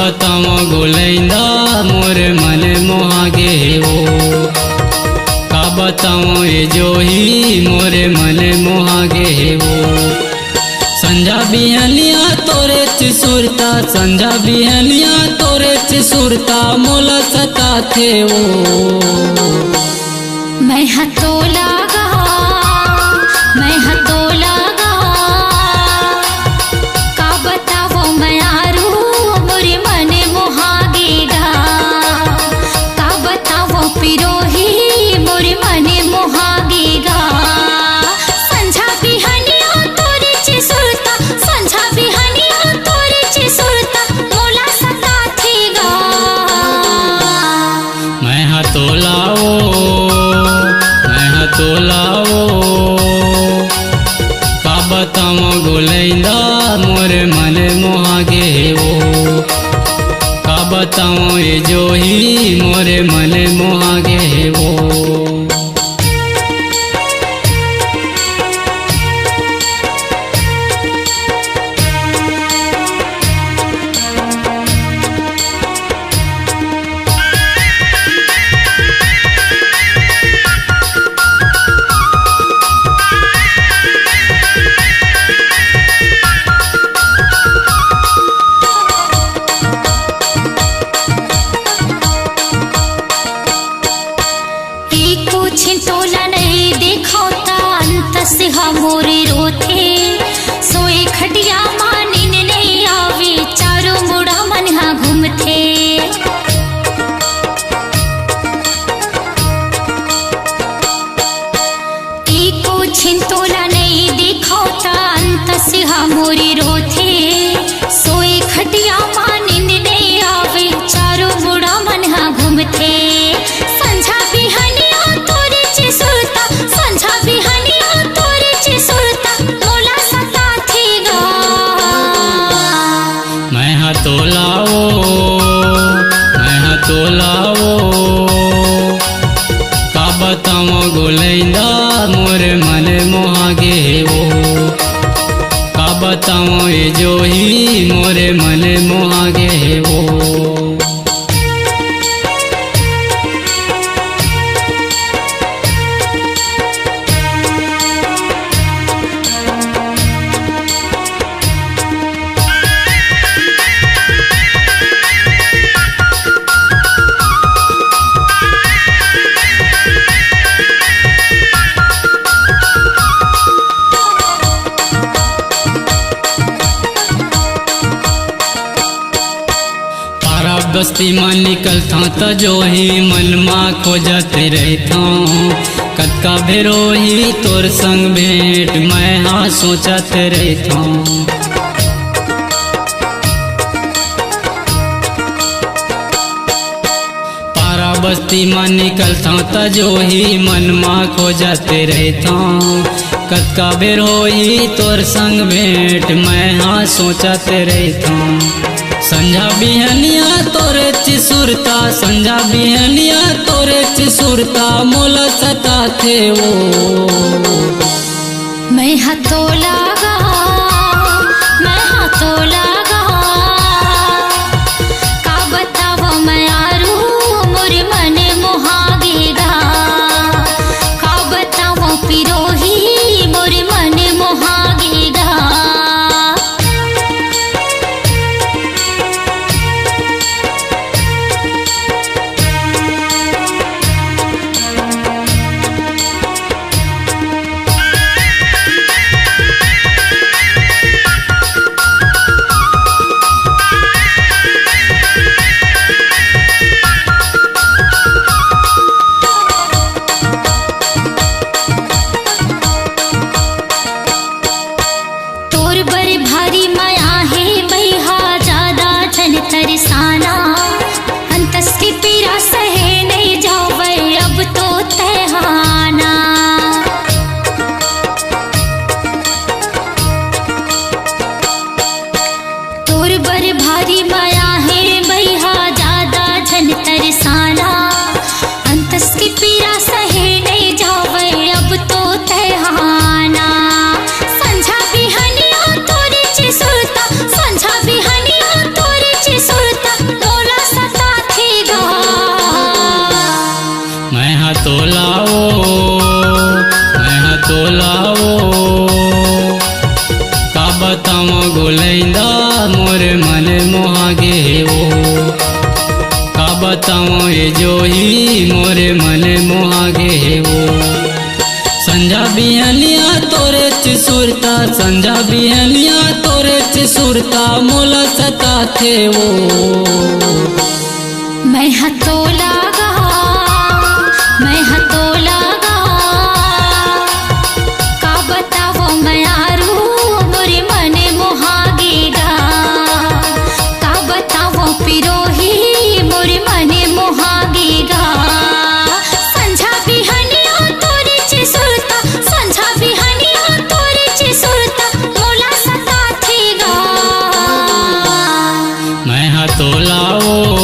बताओ गोलैंदा मोर मन मोहागे वो, का बताओ ये जोही मोरे मन मोहागे वो। संझा बिहनिया तोरे चिसुरता, संझा बिहनिया तोरे चिसुरता मोला सता थे वो। मैं हतो लगा, मैं हतो लगा, का बताओ मैं आरू मोरे मन मोहागेगा, का बताओ पिरोही मोरे मन मोहागेगा। संझा बिहनिया तोरे चिसुरता, संझा बिहनिया तोरे चिसुरता मोला सता थेगा। मैं हतो लाओ, मैं हतो लाओ, का बताओ गोलैंदा मोर मन मोहागे वो, का बताओ ये जोही मोरे मन मोहागे वो। छिंटोला नहीं देखो अंत से मोरे रोथे, सोए खटिया मानिन नहीं आवे, चारों मुड़ा मन हा घूमथे। एको छिंटोला नहीं देखो अंत से मोरे रोथे, सोए खटिया मानिन नहीं आवे, चारों मुड़ा मन हा घूमथे। संझा बिहनिया तोरे चिसुरता, संझा बिहनिया तोरे चिसुरता मोला सता थेगा। मैं हतो लाओ, मैं हतो लाओ, का बताओ गोलैंदा मोर मन मोहागे वो, का बताओ ये जोही मोरे मन मोहागे वो। बस्ती में निकलता त जोही मन माँ खोजत रहता, कतका भेरोही तोर संग भेंट मैं हाँ सोचत रहता। पारा बस्ती में निकलता त जोही मन माँ खोजत रहता, कतका भेरोही तोर संग भेंट मैं हाँ सोचत रहता। संझा बिहनिया तोरे चिसुरता, संझा बिहनिया तोरे चिसुरता मोला सता थे वो। मैं हतो लगा, मैं हतो लगा, का बताओ मैं आरू मोरे मन मोहागेगा, का बताओ पिरोही मोरे मन मोहागेगा। तरसाना अंतस की पीरा सहे नहीं जावे, अब तो तहाना। तोर बर भारी माया है भैया ज्यादा झन तरसाना, अंतस की पीरा सहे नहीं जावे, अब तो तहाना। संझा बिहनिया तोरे चिसुरता, संझा बिहनिया तोरे चिसुरता है वो। का बताऊँ ये जो ही मोरे मने मोहागे है वो। संझा बिहनिया तोरे चिसुरता, संझा बिहनिया तोरे चिसुरता, मोला सता थे वो। मैं हतो लगा, मैं हतो लगा, का बतावो मैं आरू मोरे मने मोहागेगा। का बतावो पिरोही मोरे मने मोहागेगा। संझा बिहनिया तोरे चिसुरता, संझा बिहनिया तोरे चिसुरता, मोला सता थेगा। मैं हतो लाओ